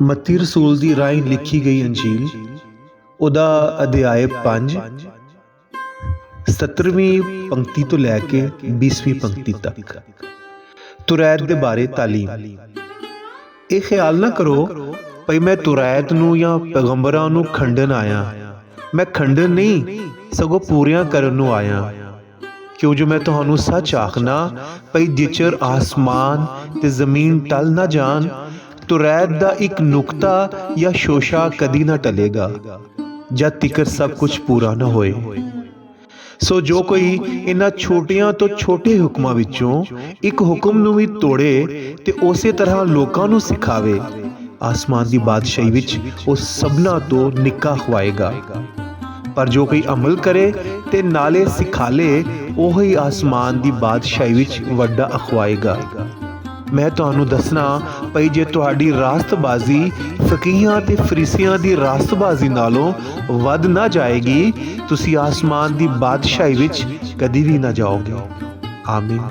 ਮਤੀ ਰਸੂਲ ਦੀ ਰਾਹੀਂ ਲਿਖੀ ਗਈ ਅੰਜੀਲ, ਉਹਦਾ ਅਧਿਆਇ 5, 17ਵੀਂ ਪੰਕਤੀ ਤੋਂ ਲੈ ਕੇ 20ਵੀਂ ਪੰਕਤੀ ਤੱਕ। ਤੁਰੈਤ ਦੇ ਬਾਰੇ ਤਾਲੀਮ। ਇਹ ਖਿਆਲ ਨਾ ਕਰੋ ਭਈ ਮੈਂ ਤੁਰੈਤ ਨੂੰ ਜਾਂ ਪੈਗੰਬਰਾਂ ਨੂੰ ਖੰਡਨ ਆਇਆ। ਮੈਂ ਖੰਡਨ ਨਹੀਂ ਸਗੋਂ ਪੂਰੀਆਂ ਕਰਨ ਨੂੰ ਆਇਆ। ਕਿਉਂ ਜੋ ਮੈਂ ਤੁਹਾਨੂੰ ਸੱਚ ਆਖਣਾ ਭਈ ਜਿਚਰ ਆਸਮਾਨ ਤੇ ਜ਼ਮੀਨ ਟਲ ਨਾ ਜਾਣ, ਤੁਰੈਤ ਦਾ ਇੱਕ ਨੁਕਤਾ ਜਾਂ ਸ਼ੋਸ਼ਾ ਕਦੀ ਨਾ ਟਲੇਗਾ ਜਦ ਤੀਕਰ ਸਭ ਕੁਝ ਪੂਰਾ ਨਾ ਹੋਏ। ਸੋ ਜੋ ਕੋਈ ਇਹਨਾਂ ਛੋਟੀਆਂ ਤੋਂ ਛੋਟੇ ਹੁਕਮਾਂ ਵਿੱਚੋਂ ਇੱਕ ਹੁਕਮ ਨੂੰ ਵੀ ਤੋੜੇ ਤੇ ਉਸੇ ਤਰ੍ਹਾਂ ਲੋਕਾਂ ਨੂੰ ਸਿਖਾਵੇ, ਆਸਮਾਨ ਦੀ ਬਾਦਸ਼ਾਹੀ ਵਿੱਚ ਉਹ ਸਭਨਾਂ ਤੋਂ ਨਿੱਕਾ ਖਵਾਏਗਾ। ਪਰ ਜੋ ਕੋਈ ਅਮਲ ਕਰੇ ਤੇ ਨਾਲੇ ਸਿਖਾਲੇ, ਉਹੀ ਆਸਮਾਨ ਦੀ ਬਾਦਸ਼ਾਹੀ ਵਿੱਚ ਵੱਡਾ ਅਖਵਾਏਗਾ। ਮੈਂ ਤੁਹਾਨੂੰ ਦੱਸਣਾ ਭਈ ਜੇ ਤੁਹਾਡੀ ਰਾਸਤਬਾਜ਼ੀ ਫਕੀਹਾਂ ਤੇ ਫਰੀਸੀਆਂ ਦੀ ਰਾਸਤਬਾਜ਼ੀ ਨਾਲੋਂ ਵੱਧ ਨਾ ਜਾਏਗੀ, ਤੁਸੀਂ ਆਸਮਾਨ ਦੀ ਬਾਦਸ਼ਾਹੀ ਵਿੱਚ ਕਦੀ ਵੀ ਨਾ ਜਾਓਗੇ। ਆਮੀਨ।